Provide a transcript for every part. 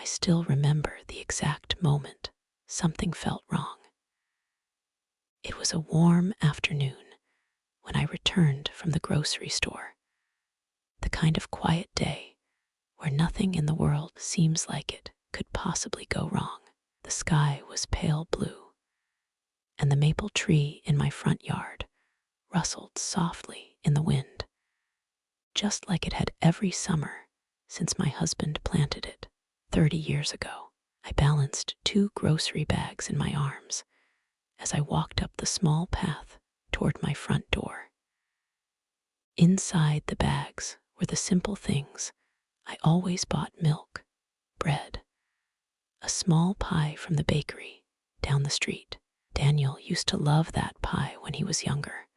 still remember the exact moment something felt wrong. It was a warm afternoon when I returned from the grocery store, the kind of quiet day where nothing in the world seems like it could possibly go wrong. The sky was pale blue, and the maple tree in my front yard rustled softly in the wind, just like it had every summer since my husband planted it 30 years ago. I balanced 2 grocery bags in my arms as I walked up the small path toward my front door. Inside the bags were the simple things I always bought: milk, bread, a small pie from the bakery down the street. Daniel used to love that pie when he was younger.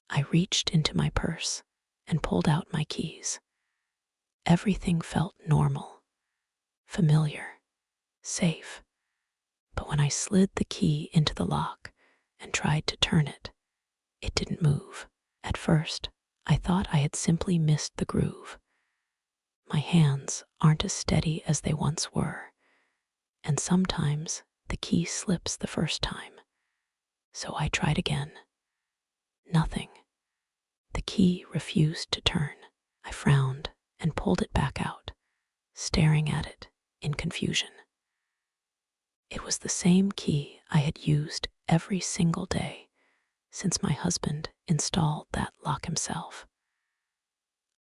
I reached into my purse and pulled out my keys. Everything felt normal, familiar, safe. But when I slid the key into the lock and tried to turn it, it didn't move. At first, I thought I had simply missed the groove. My hands aren't as steady as they once were, and sometimes the key slips the first time. So I tried again. Nothing. The key refused to turn. I frowned and pulled it back out, staring at it in confusion. It was the same key I had used every single day since my husband installed that lock himself.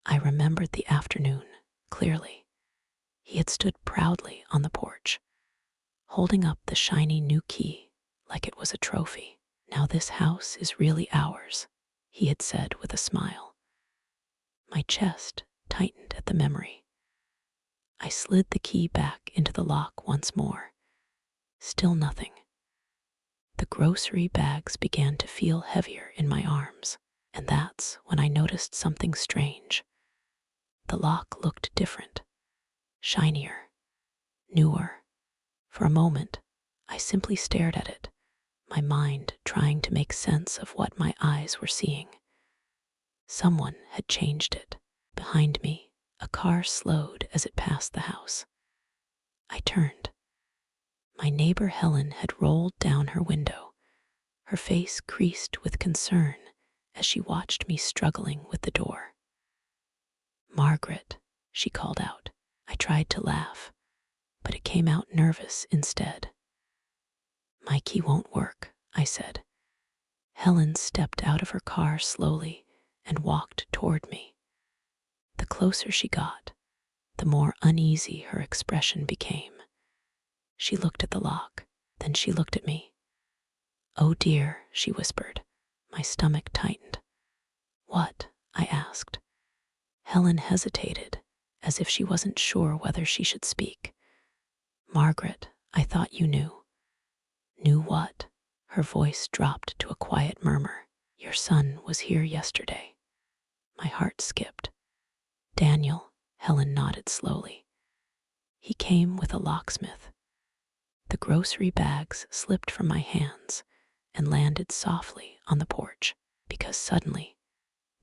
I remembered the afternoon clearly. He had stood proudly on the porch, holding up the shiny new key like it was a trophy. "Now this house is really ours," he had said with a smile. My chest tightened at the memory. I slid the key back into the lock once more. Still nothing. The grocery bags began to feel heavier in my arms, and that's when I noticed something strange. The lock looked different, shinier, newer. For a moment, I simply stared at it, my mind trying to make sense of what my eyes were seeing. Someone had changed it. Behind me, a car slowed as it passed the house. I turned. My neighbor Helen had rolled down her window, her face creased with concern as she watched me struggling with the door. "Margaret," she called out. I tried to laugh, but it came out nervous instead. "My key won't work," I said. Helen stepped out of her car slowly and walked toward me. The closer she got, the more uneasy her expression became. She looked at the lock, then she looked at me. "Oh dear," she whispered. My stomach tightened. "What?" I asked. Helen hesitated, as if she wasn't sure whether she should speak. "Margaret, I thought you knew." "Knew what?" Her voice dropped to a quiet murmur. "Your son was here yesterday." My heart skipped. "Daniel," Helen nodded slowly. "He came with a locksmith." The grocery bags slipped from my hands and landed softly on the porch, because suddenly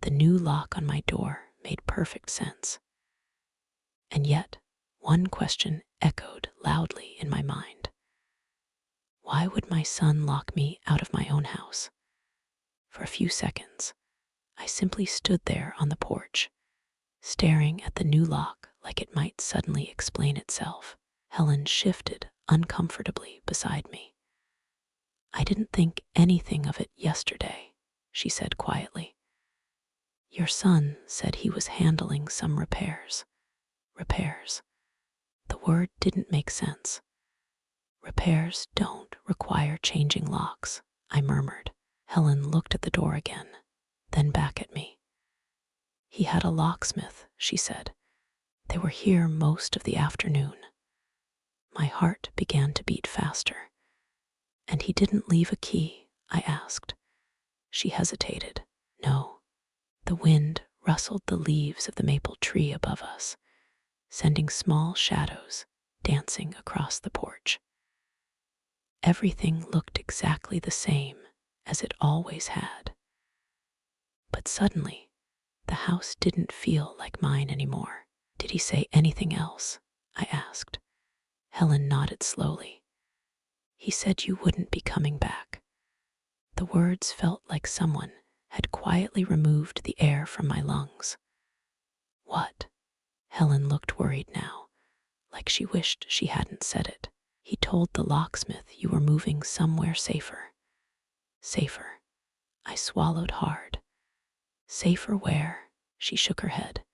the new lock on my door made perfect sense. And yet, one question echoed loudly in my mind. Why would my son lock me out of my own house? For a few seconds, I simply stood there on the porch, staring at the new lock like it might suddenly explain itself. Helen shifted uncomfortably beside me. "I didn't think anything of it yesterday," she said quietly. "Your son said he was handling some repairs." Repairs. The word didn't make sense. "Repairs don't require changing locks," I murmured. Helen looked at the door again, then back at me. "He had a locksmith," she said. "They were here most of the afternoon." My heart began to beat faster. "And he didn't leave a key?" I asked. She hesitated. "No." The wind rustled the leaves of the maple tree above us, sending small shadows dancing across the porch. Everything looked exactly the same as it always had. But suddenly, the house didn't feel like mine anymore. "Did he say anything else?" I asked. Helen nodded slowly. He said you wouldn't be coming back. The words felt like someone had quietly removed the air from my lungs. What? Helen looked worried now, like she wished she hadn't said it. He told the locksmith you were moving somewhere safer. Safer. I swallowed hard. Safer where? She shook her head.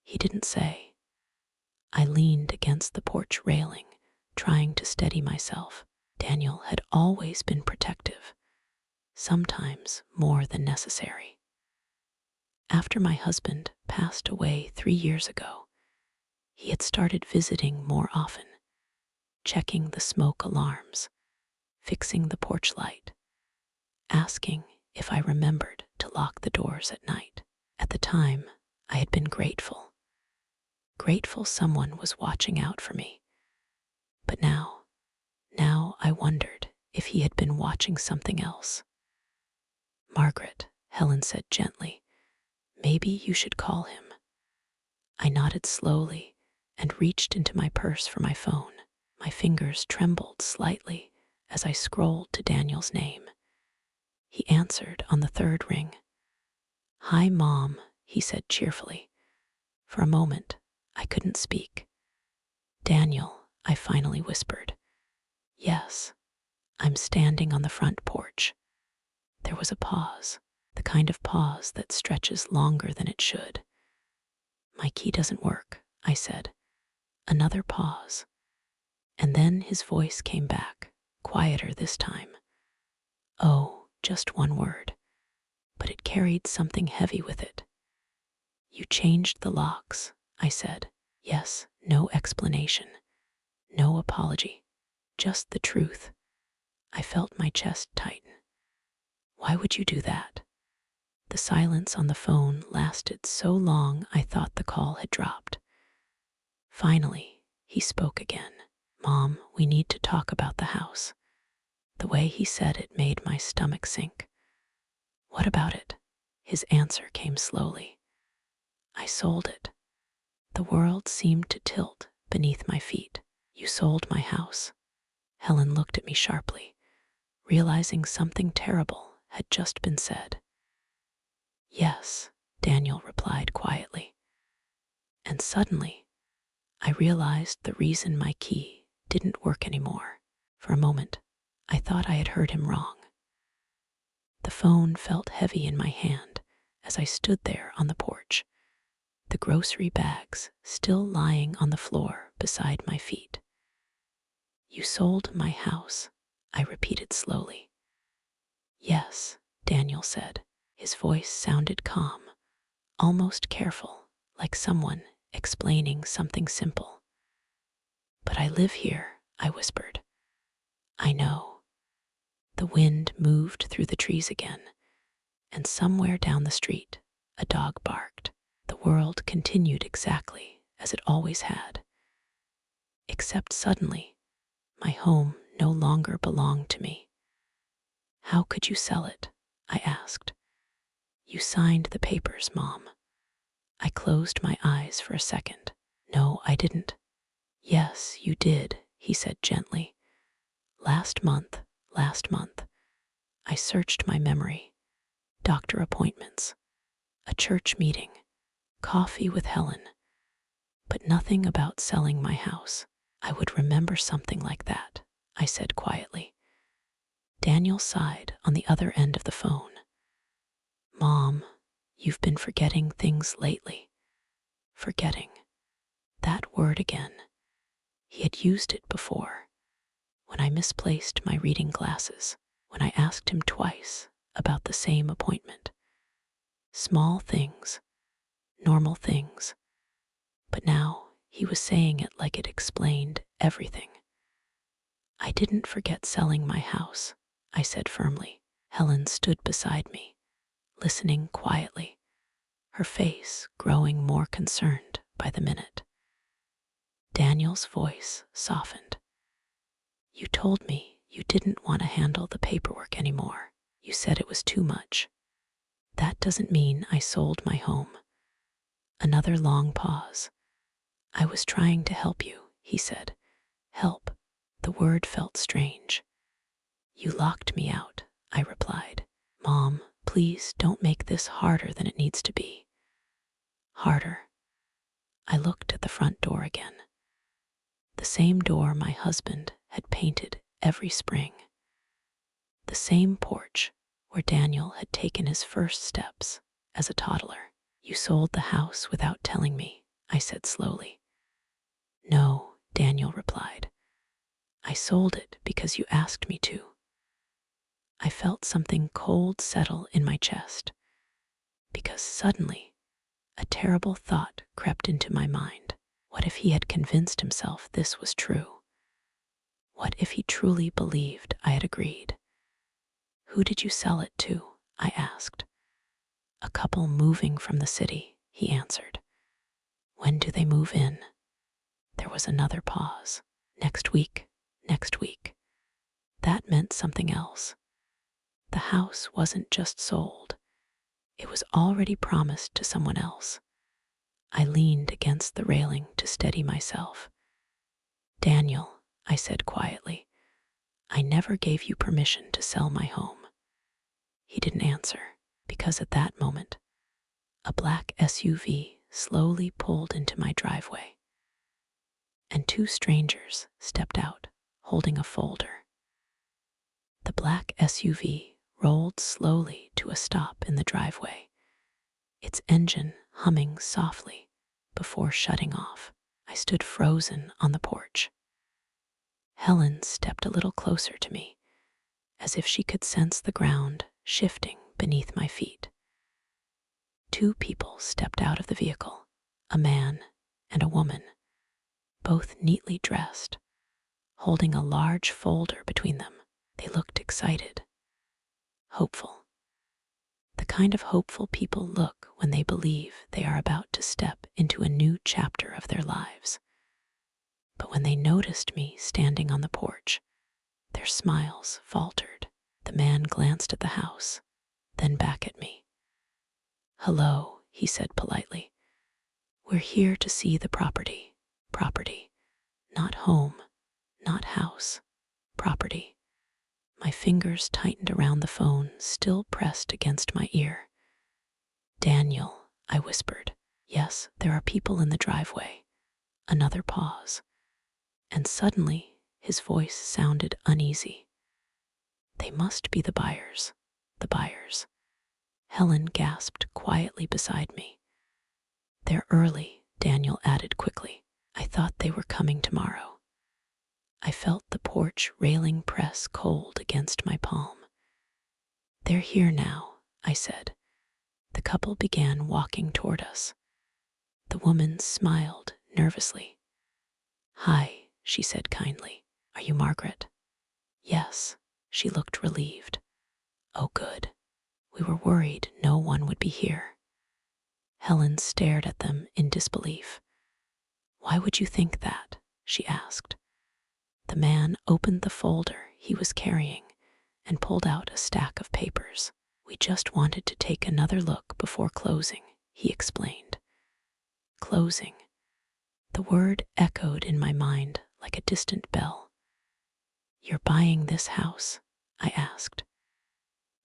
He didn't say. I leaned against the porch railing, trying to steady myself. Daniel had always been protective, sometimes more than necessary. After my husband passed away 3 years ago, he had started visiting more often, checking the smoke alarms, fixing the porch light, asking if I remembered to lock the doors at night. At the time, I had been grateful. Grateful someone was watching out for me. But now I wondered if he had been watching something else. Margaret, Helen said gently, maybe you should call him. I nodded slowly and reached into my purse for my phone. My fingers trembled slightly as I scrolled to Daniel's name. He answered on the 3rd ring. Hi, Mom, he said cheerfully. For a moment, I couldn't speak. Daniel, I finally whispered. Yes, I'm standing on the front porch. There was a pause, the kind of pause that stretches longer than it should. My key doesn't work, I said. Another pause. And then his voice came back, quieter this time. Oh, just one word. But it carried something heavy with it. You changed the locks, I said. Yes, no explanation. No apology. Just the truth. I felt my chest tighten. Why would you do that? The silence on the phone lasted so long I thought the call had dropped. Finally, he spoke again. Mom, we need to talk about the house. The way he said it made my stomach sink. What about it? His answer came slowly. I sold it. The world seemed to tilt beneath my feet. You sold my house. Helen looked at me sharply, realizing something terrible had just been said. Yes, Daniel replied quietly. And suddenly, I realized the reason my key didn't work anymore. For a moment, I thought I had heard him wrong. The phone felt heavy in my hand as I stood there on the porch, the grocery bags still lying on the floor beside my feet. You sold my house, I repeated slowly. Yes, Daniel said. His voice sounded calm, almost careful, like someone explaining something simple. But I live here, I whispered. I know. The wind moved through the trees again, and somewhere down the street, a dog barked. The world continued exactly as it always had. Except suddenly, my home no longer belonged to me. How could you sell it? I asked. You signed the papers, Mom. I closed my eyes for a second. No, I didn't. Yes, you did, he said gently. Last month. I searched my memory. Doctor appointments, a church meeting, coffee with Helen, but nothing about selling my house. I would remember something like that, I said quietly. Daniel sighed on the other end of the phone. Mom, you've been forgetting things lately. Forgetting. That word again. He had used it before. When I misplaced my reading glasses, when I asked him twice about the same appointment. Small things, normal things. But now he was saying it like it explained everything. I didn't forget selling my house, I said firmly. Helen stood beside me, listening quietly, her face growing more concerned by the minute. Daniel's voice softened. You told me you didn't want to handle the paperwork anymore. You said it was too much. That doesn't mean I sold my home. Another long pause. I was trying to help you, he said, Help. The word felt strange. You locked me out, I replied. Mom, please don't make this harder than it needs to be. Harder. I looked at the front door again. The same door my husband had painted every spring. The same porch where Daniel had taken his first steps as a toddler. You sold the house without telling me, I said slowly. No, Daniel replied. I sold it because you asked me to. I felt something cold settle in my chest, because suddenly a terrible thought crept into my mind. What if he had convinced himself this was true? What if he truly believed I had agreed? Who did you sell it to? I asked. A couple moving from the city, he answered. When do they move in? There was another pause. Next week, next week. That meant something else. The house wasn't just sold. It was already promised to someone else. I leaned against the railing to steady myself. Daniel, I said quietly, I never gave you permission to sell my home. He didn't answer, because at that moment, a black SUV slowly pulled into my driveway, and two strangers stepped out, holding a folder. The black SUV rolled slowly to a stop in the driveway, its engine humming softly before shutting off. I stood frozen on the porch. Helen stepped a little closer to me, as if she could sense the ground shifting beneath my feet. Two people stepped out of the vehicle, a man and a woman, both neatly dressed, holding a large folder between them. They looked excited, hopeful. The kind of hopeful people look when they believe they are about to step into a new chapter of their lives. But when they noticed me standing on the porch, their smiles faltered. The man glanced at the house, then back at me. Hello, he said politely. We're here to see the property. Property. Not home, not house. Property. My fingers tightened around the phone, still pressed against my ear. Daniel, I whispered. Yes, there are people in the driveway. Another pause. And suddenly, his voice sounded uneasy. They must be the buyers. The buyers. Helen gasped quietly beside me. They're early, Daniel added quickly. I thought they were coming tomorrow. I felt the porch railing press cold against my palm. They're here now, I said. The couple began walking toward us. The woman smiled nervously. Hi, she said kindly. Are you Margaret? Yes, she looked relieved. Oh, good. We were worried no one would be here. Helen stared at them in disbelief. Why would you think that? She asked. The man opened the folder he was carrying and pulled out a stack of papers. We just wanted to take another look before closing, he explained. Closing. The word echoed in my mind like a distant bell. You're buying this house? I asked.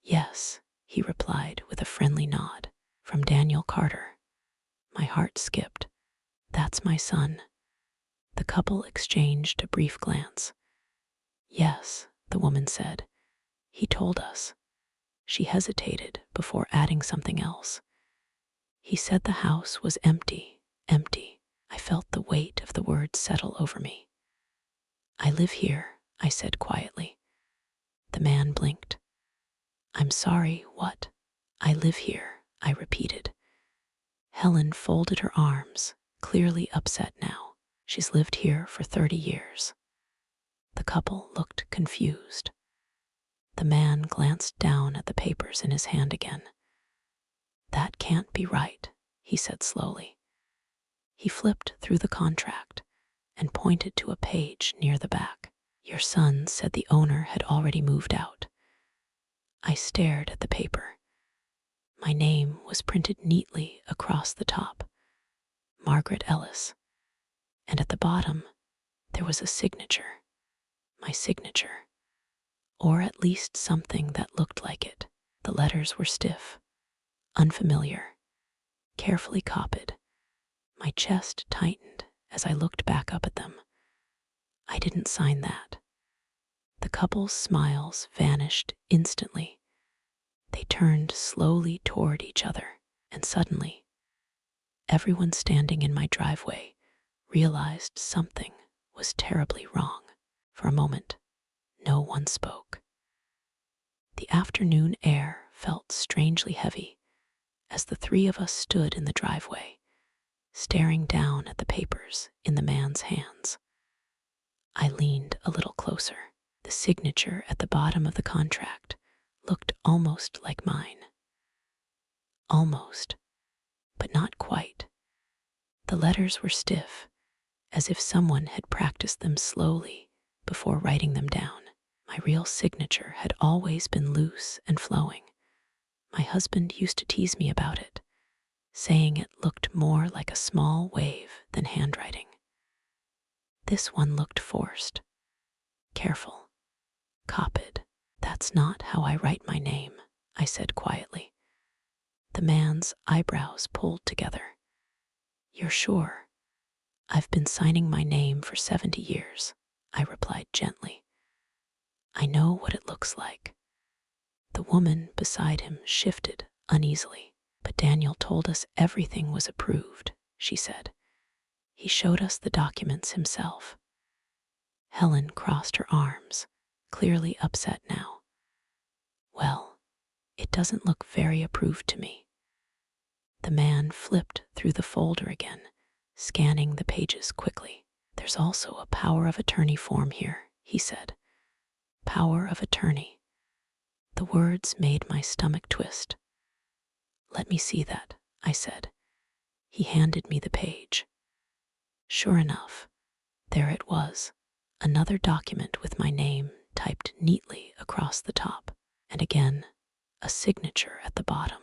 Yes, he replied with a friendly nod. From Daniel Carter. My heart skipped. That's my son. The couple exchanged a brief glance. Yes, the woman said. He told us. She hesitated before adding something else. He said the house was empty, empty. I felt the weight of the words settle over me. I live here, I said quietly. The man blinked. I'm sorry, what? I live here, I repeated. Helen folded her arms, clearly upset now. She's lived here for 30 years. The couple looked confused. The man glanced down at the papers in his hand again. That can't be right, he said slowly. He flipped through the contract and pointed to a page near the back. Your son said the owner had already moved out. I stared at the paper. My name was printed neatly across the top. Margaret Ellis. And at the bottom, There was a signature, my signature, or at least something that looked like it. The letters were stiff, unfamiliar, carefully copied. My chest tightened as I looked back up at them. I didn't sign that. The couple's smiles vanished instantly. They turned slowly toward each other, and suddenly, everyone standing in my driveway realized something was terribly wrong. For a moment, no one spoke. The afternoon air felt strangely heavy as the three of us stood in the driveway, staring down at the papers in the man's hands. I leaned a little closer. The signature at the bottom of the contract looked almost like mine. Almost, but not quite. The letters were stiff, as if someone had practiced them slowly before writing them down. My real signature had always been loose and flowing. My husband used to tease me about it, saying it looked more like a small wave than handwriting. This one looked forced, careful, copied. That's not how I write my name, I said quietly. The man's eyebrows pulled together. You're sure? I've been signing my name for 70 years, I replied gently. I know what it looks like. The woman beside him shifted uneasily. But Daniel told us everything was approved, she said. He showed us the documents himself. Helen crossed her arms, clearly upset now. Well, it doesn't look very approved to me. The man flipped through the folder again, scanning the pages quickly. There's also a power of attorney form here, he said. Power of attorney. The words made my stomach twist. Let me see that, I said. He handed me the page. Sure enough, there it was, another document with my name typed neatly across the top, and again, a signature at the bottom,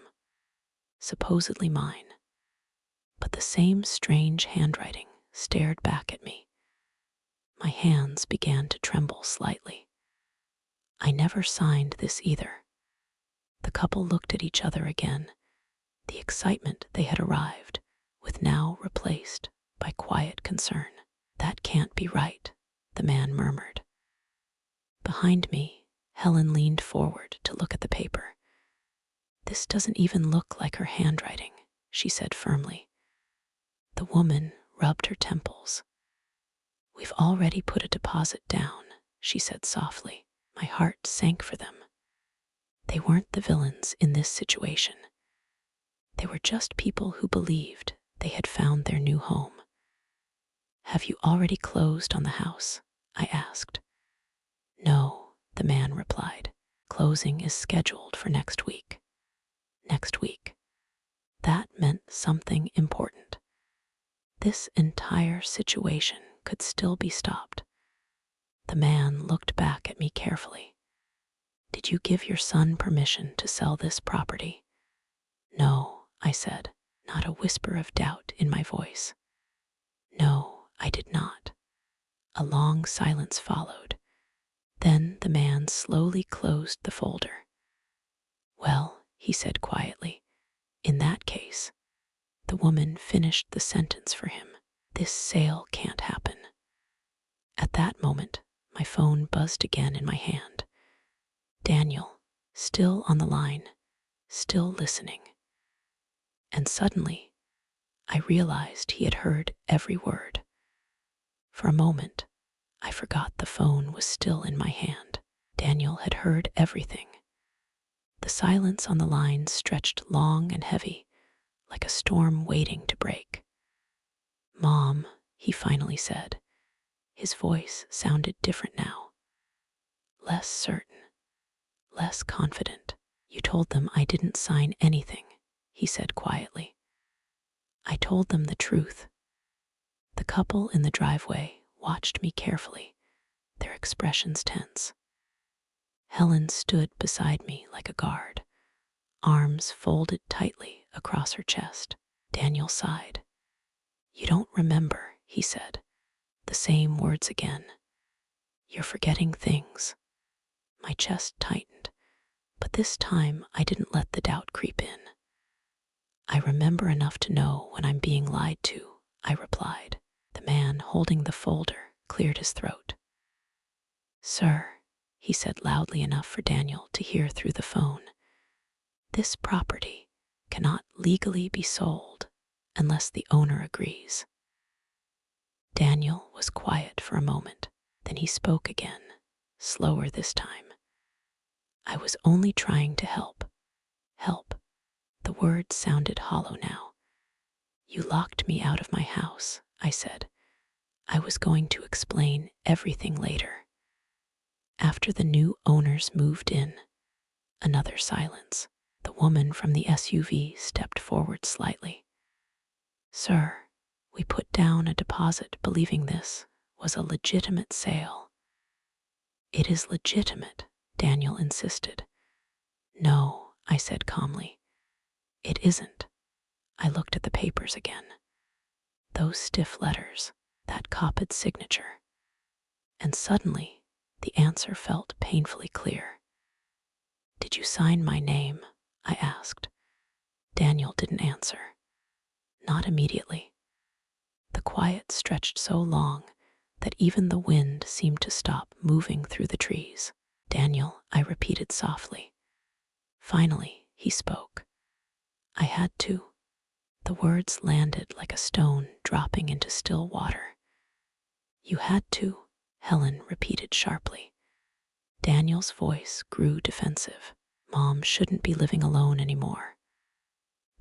supposedly mine. But the same strange handwriting stared back at me. My hands began to tremble slightly. I never signed this either. The couple looked at each other again. The excitement they had arrived with now replaced by quiet concern. That can't be right, the man murmured. Behind me, Helen leaned forward to look at the paper. This doesn't even look like her handwriting, she said firmly. The woman rubbed her temples. We've already put a deposit down, she said softly. My heart sank for them. They weren't the villains in this situation. They were just people who believed they had found their new home. Have you already closed on the house? I asked. No, the man replied. Closing is scheduled for next week. Next week. That meant something important. This entire situation could still be stopped. The man looked back at me carefully. Did you give your son permission to sell this property? No, I said, not a whisper of doubt in my voice. No, I did not. A long silence followed. Then the man slowly closed the folder. Well, he said quietly, in that case, the woman finished the sentence for him. This sale can't happen. At that moment, my phone buzzed again in my hand. Daniel, still on the line, still listening. And suddenly, I realized he had heard every word. For a moment, I forgot the phone was still in my hand. Daniel had heard everything. The silence on the line stretched long and heavy, like a storm waiting to break. Mom, he finally said. His voice sounded different now. Less certain, less confident. You told them I didn't sign anything, he said quietly. I told them the truth. The couple in the driveway watched me carefully, their expressions tense. Helen stood beside me like a guard, arms folded tightly across her chest. Daniel sighed. You don't remember, he said. The The same words again. You're forgetting things. My chest tightened, but this time I didn't let the doubt creep in. I remember enough to know when I'm being lied to, I replied. The man holding the folder cleared his throat. Sir, he said loudly enough for Daniel to hear through the phone, this property cannot legally be sold unless the owner agrees. Daniel was quiet for a moment, then he spoke again, slower this time. I was only trying to help. Help. The words sounded hollow now. You locked me out of my house, I said. I was going to explain everything later. After the new owners moved in, another silence. The woman from the SUV stepped forward slightly. Sir, we put down a deposit believing this was a legitimate sale. It is legitimate, Daniel insisted. No, I said calmly. It isn't. I looked at the papers again. Those stiff letters, that copied signature. And suddenly, the answer felt painfully clear. Did you sign my name? I asked. Daniel didn't answer. Not immediately. The quiet stretched so long that even the wind seemed to stop moving through the trees. Daniel, I repeated softly. Finally, he spoke. I had to. The words landed like a stone dropping into still water. You had to, Helen repeated sharply. Daniel's voice grew defensive. Mom shouldn't be living alone anymore.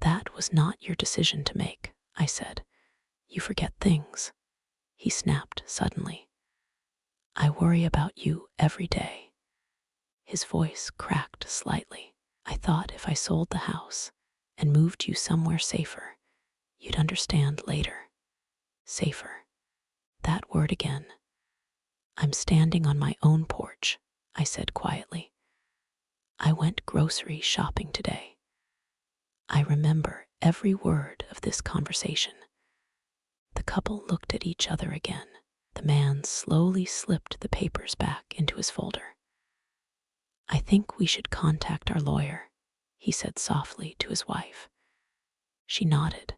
That was not your decision to make, I said. You forget things. He snapped suddenly. I worry about you every day. His voice cracked slightly. I thought if I sold the house and moved you somewhere safer, you'd understand later. Safer. That word again. I'm standing on my own porch, I said quietly. I went grocery shopping today. I remember every word of this conversation. The couple looked at each other again. The man slowly slipped the papers back into his folder. I think we should contact our lawyer, he said softly to his wife. She nodded,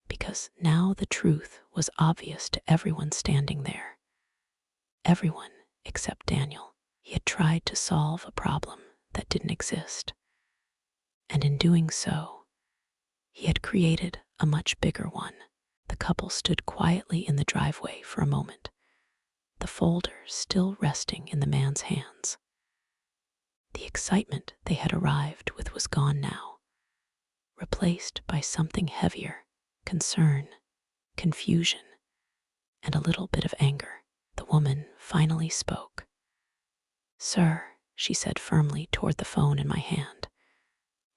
because now the truth was obvious to everyone standing there. Everyone except Daniel. He had tried to solve a problem that didn't exist. And in doing so, he had created a much bigger one. The couple stood quietly in the driveway for a moment, the folder still resting in the man's hands. The excitement they had arrived with was gone now, replaced by something heavier, concern, confusion, and a little bit of anger. The woman finally spoke. Sir, she said firmly toward the phone in my hand,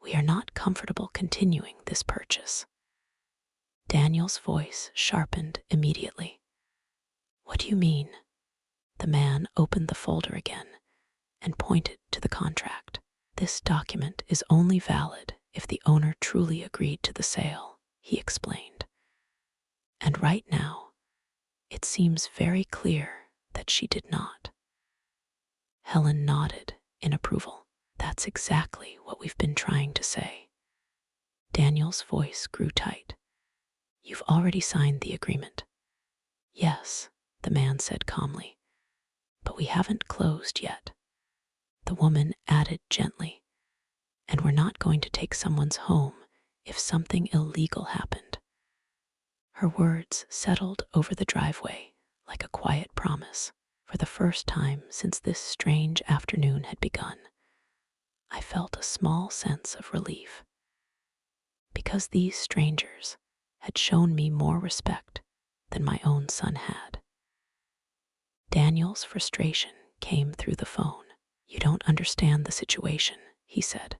we are not comfortable continuing this purchase. Daniel's voice sharpened immediately. What do you mean? The man opened the folder again and pointed to the contract. This document is only valid if the owner truly agreed to the sale, he explained. And right now, it seems very clear that she did not. Helen nodded in approval. That's exactly what we've been trying to say. Daniel's voice grew tight. You've already signed the agreement. Yes, the man said calmly, but we haven't closed yet. The woman added gently, and we're not going to take someone's home if something illegal happened. Her words settled over the driveway like a quiet promise. For the first time since this strange afternoon had begun, I felt a small sense of relief. Because these strangers had shown me more respect than my own son had. Daniel's frustration came through the phone. You don't understand the situation, he said.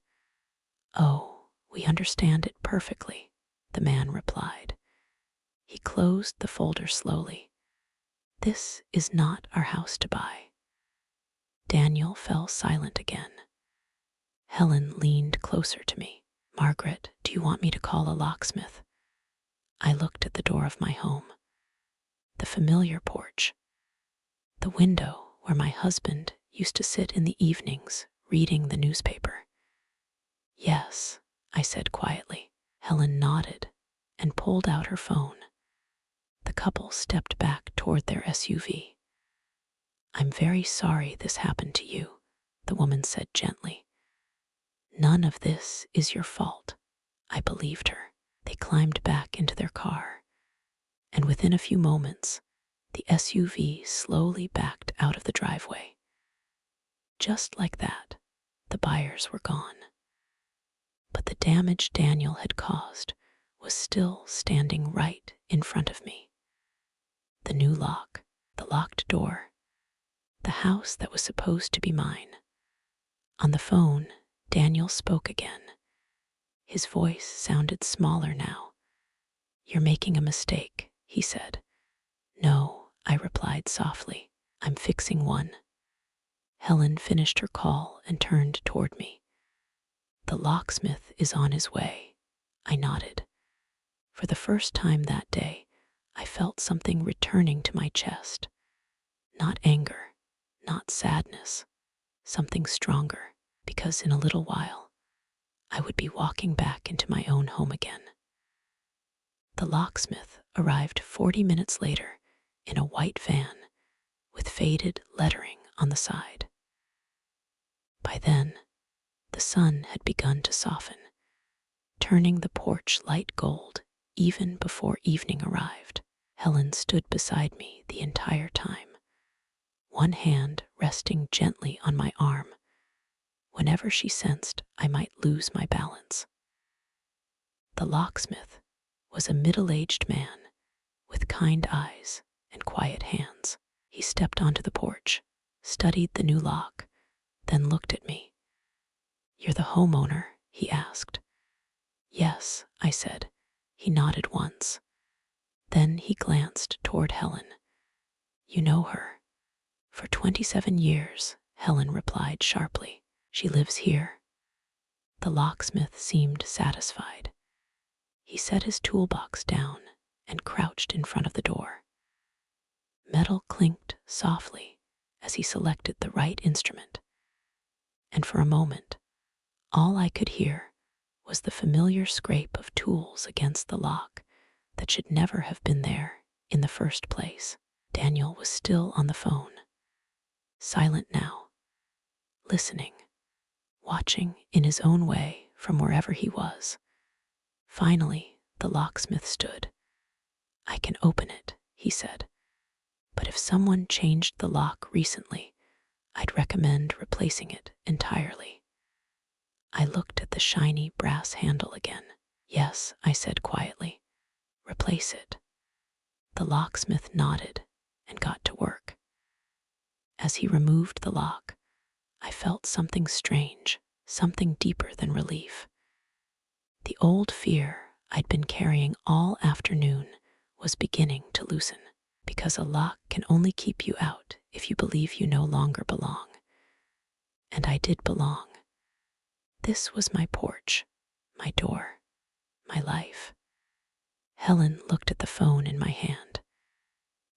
Oh, we understand it perfectly, the man replied. He closed the folder slowly. This is not our house to buy. Daniel fell silent again. Helen leaned closer to me. Margaret, do you want me to call a locksmith? I looked at the door of my home. the familiar porch, the window where my husband used to sit in the evenings reading the newspaper. Yes, I said quietly. Helen nodded and pulled out her phone. The couple stepped back toward their SUV. I'm very sorry this happened to you, the woman said gently. None of this is your fault. I believed her. They climbed back into their car, and within a few moments, the SUV slowly backed out of the driveway. Just like that, the buyers were gone. But the damage Daniel had caused was still standing right in front of me. The new lock, the locked door, the house that was supposed to be mine. On the phone, Daniel spoke again. His voice sounded smaller now. You're making a mistake, he said. No, I replied softly. I'm fixing one. Helen finished her call and turned toward me. The locksmith is on his way. I nodded. For the first time that day, I felt something returning to my chest. Not anger, not sadness, something stronger, because in a little while, I would be walking back into my own home again. The locksmith arrived 40 minutes later in a white van with faded lettering on the side. By then, the sun had begun to soften, turning the porch light gold even before evening arrived. Helen stood beside me the entire time, one hand resting gently on my arm whenever she sensed I might lose my balance. The locksmith was a middle-aged man with kind eyes and quiet hands. He stepped onto the porch, studied the new lock, then looked at me. You're the homeowner? He asked. Yes, I said. He nodded once. Then he glanced toward Helen. You know her? For 27 years, Helen replied sharply. She lives here. The locksmith seemed satisfied. He set his toolbox down and crouched in front of the door. Metal clinked softly as he selected the right instrument, and for a moment, all I could hear was the familiar scrape of tools against the lock that should never have been there in the first place. Daniel was still on the phone, silent now, listening, watching in his own way from wherever he was. Finally, the locksmith stood. I can open it, he said, but if someone changed the lock recently, I'd recommend replacing it entirely. I looked at the shiny brass handle again. Yes, I said quietly. Replace it. The locksmith nodded and got to work. As he removed the lock, I felt something strange, something deeper than relief. The old fear I'd been carrying all afternoon was beginning to loosen, because a lock can only keep you out if you believe you no longer belong. And I did belong. This was my porch, my door, my life. Helen looked at the phone in my hand.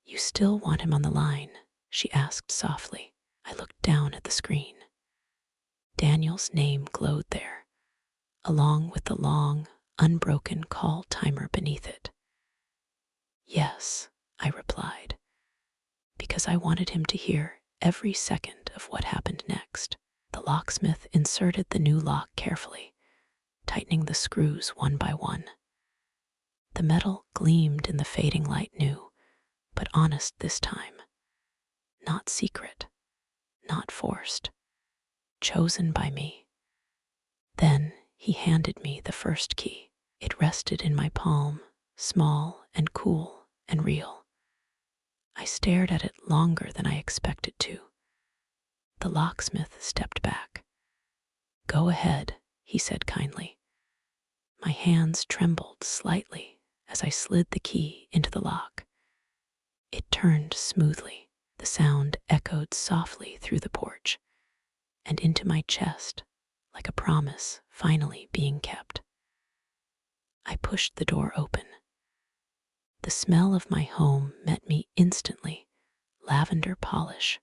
You still want him on the line? She asked softly. I looked down at the screen. Daniel's name glowed there, along with the long, unbroken call timer beneath it. Yes, I replied, because I wanted him to hear every second of what happened next. The locksmith inserted the new lock carefully, tightening the screws one by one. The metal gleamed in the fading light new, but honest this time. Not secret, not forced, chosen by me. Then he handed me the first key. It rested in my palm, small and cool and real. I stared at it longer than I expected to. The locksmith stepped back. Go ahead, he said kindly. My hands trembled slightly as I slid the key into the lock. It turned smoothly. The sound echoed softly through the porch and into my chest like a promise finally being kept. I pushed the door open. The smell of my home met me instantly. Lavender polish,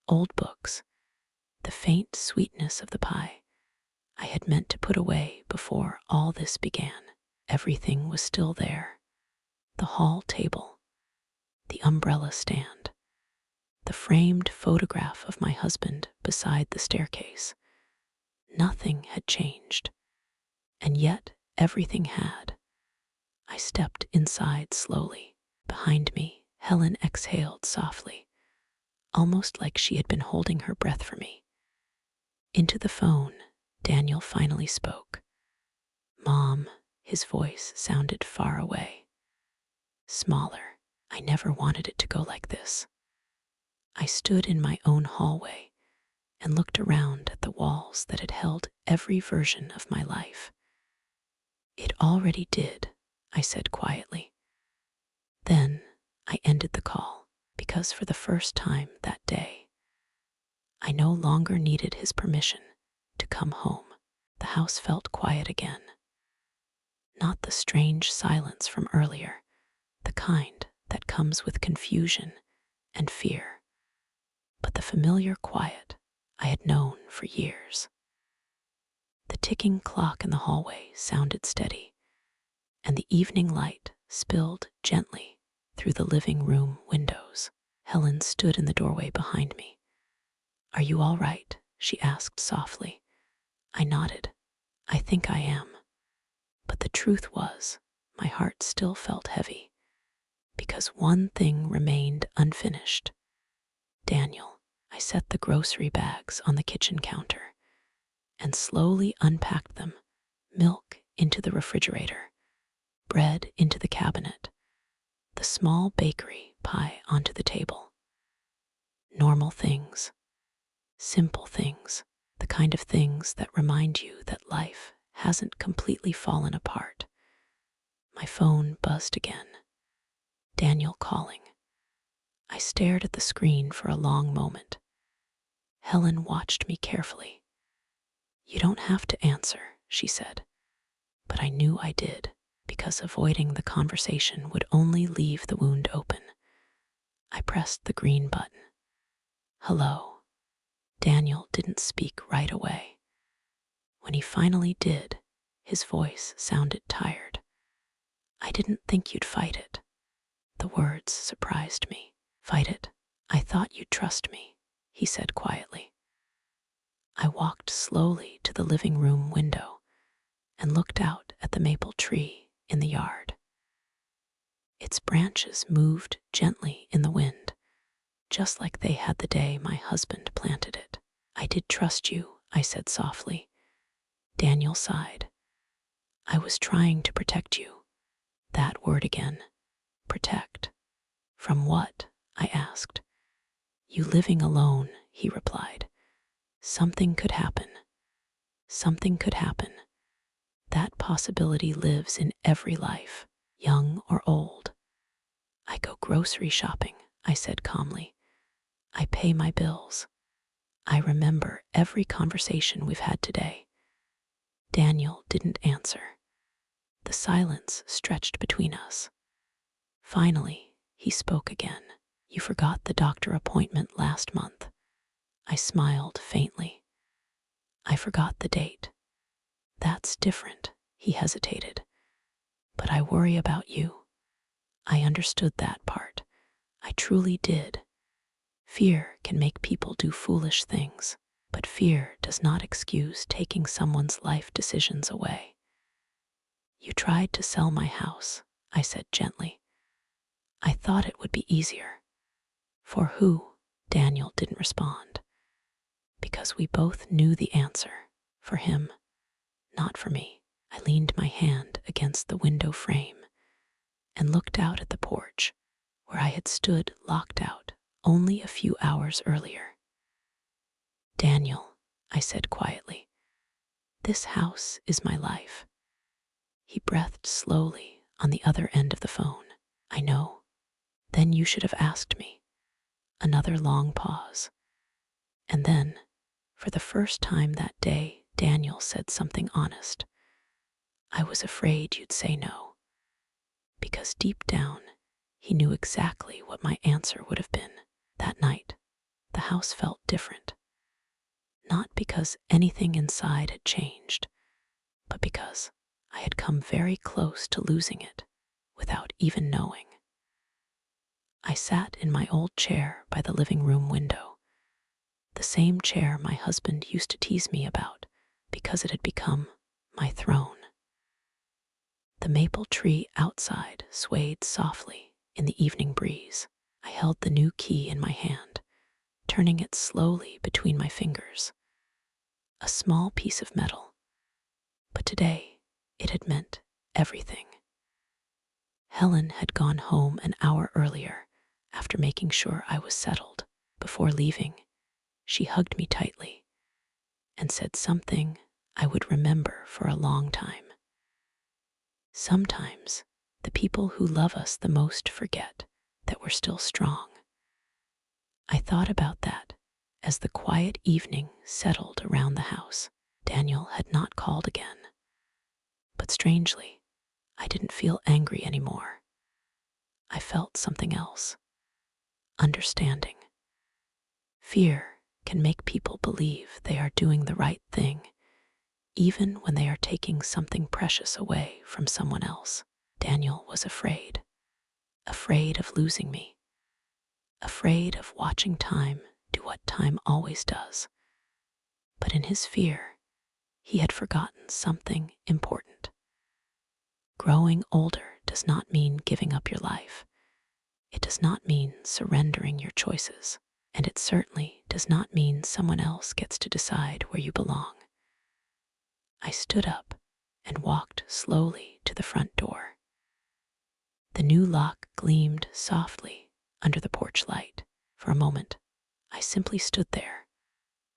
old books, the faint sweetness of the pie I had meant to put away before all this began. Everything was still there. The hall table, the umbrella stand, the framed photograph of my husband beside the staircase. Nothing had changed, and yet everything had. I stepped inside slowly. Behind me, Helen exhaled softly, almost like she had been holding her breath for me. Into the phone, Daniel finally spoke. "Mom," his voice sounded far away. Smaller. I never wanted it to go like this. I stood in my own hallway and looked around at the walls that had held every version of my life. "It already did," I said quietly. Then I ended the call because for the first time that day, I no longer needed his permission to come home. The house felt quiet again. Not the strange silence from earlier, the kind that comes with confusion and fear, but the familiar quiet I had known for years. The ticking clock in the hallway sounded steady, and the evening light spilled gently through the living room windows. Helen stood in the doorway behind me. "Are you all right?" she asked softly. I nodded. "I think I am." But the truth was, my heart still felt heavy, because one thing remained unfinished. Daniel. I set the grocery bags on the kitchen counter and slowly unpacked them, milk into the refrigerator, bread into the cabinet, the small bakery pie onto the table. Normal things, simple things, the kind of things that remind you that life hasn't completely fallen apart. My phone buzzed again. Daniel calling. I stared at the screen for a long moment. Helen watched me carefully. "You don't have to answer," she said, but I knew I did, because avoiding the conversation would only leave the wound open. I pressed the green button. "Hello." Daniel didn't speak right away. When he finally did, his voice sounded tired. "I didn't think you'd fight it." The words surprised me. "Fight it? I thought you'd trust me," he said quietly. I walked slowly to the living room window and looked out at the maple tree in the yard. Its branches moved gently in the wind, just like they had the day my husband planted it. "I did trust you," I said softly. Daniel sighed. "I was trying to protect you." That word again. Protect. From what? I asked. "You living alone," he replied. "Something could happen. Something could happen. That possibility lives in every life, young or old." "I go grocery shopping," I said calmly. "I pay my bills. I remember every conversation we've had today." Daniel didn't answer. The silence stretched between us. Finally, he spoke again. "You forgot the doctor appointment last month." I smiled faintly. "I forgot the date." "That's different," he hesitated. "But I worry about you." I understood that part. I truly did. Fear can make people do foolish things, but fear does not excuse taking someone's life decisions away. "You tried to sell my house," I said gently. "I thought it would be easier." "For who?" Daniel didn't respond. Because we both knew the answer. For him, not for me. I leaned my hand against the window frame and looked out at the porch where I had stood locked out only a few hours earlier. "Daniel," I said quietly, "this house is my life." He breathed slowly on the other end of the phone. "I know. Then you should have asked me." Another long pause. And then, for the first time that day, Daniel said something honest. "I was afraid you'd say no." Because deep down, He knew exactly what my answer would have been. That night, the house felt different. Not because anything inside had changed, but because I had come very close to losing it without even knowing. I sat in my old chair by the living room window, the same chair my husband used to tease me about because it had become my throne. The maple tree outside swayed softly in the evening breeze. I held the new key in my hand, turning it slowly between my fingers. A small piece of metal, but today it had meant everything. Helen had gone home an hour earlier after making sure I was settled. Before leaving, she hugged me tightly and said something I would remember for a long time. Sometimes the people who love us the most forget that we're still strong. I thought about that as the quiet evening settled around the house. Daniel had not called again, but strangely, I didn't feel angry anymore. I felt something else. Understanding. Fear can make people believe they are doing the right thing, even when they are taking something precious away from someone else. Daniel was afraid of losing me, afraid of watching time do what time always does. But in his fear, he had forgotten something important. Growing older does not mean giving up your life. It does not mean surrendering your choices, and it certainly does not mean someone else gets to decide where you belong. I stood up and walked slowly to the front door. The new lock gleamed softly under the porch light. For a moment, I simply stood there,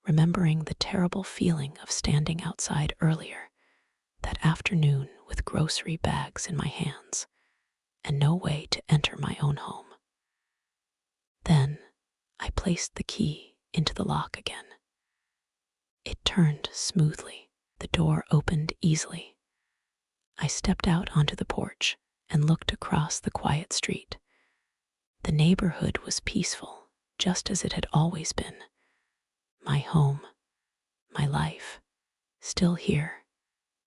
remembering the terrible feeling of standing outside earlier that afternoon with grocery bags in my hands and no way to enter my own home. Then I placed the key into the lock again. It turned smoothly. The door opened easily. I stepped out onto the porch and looked across the quiet street. The neighborhood was peaceful, just as it had always been. My home, my life, still here,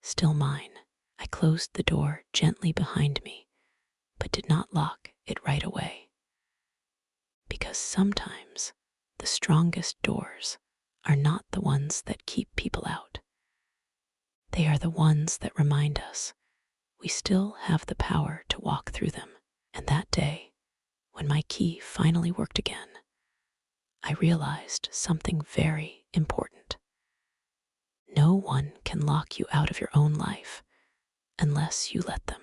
still mine. I closed the door gently behind me, but did not lock it right away. Because sometimes the strongest doors are not the ones that keep people out. They are the ones that remind us we still have the power to walk through them. And that day, when my key finally worked again, I realized something very important. No one can lock you out of your own life unless you let them.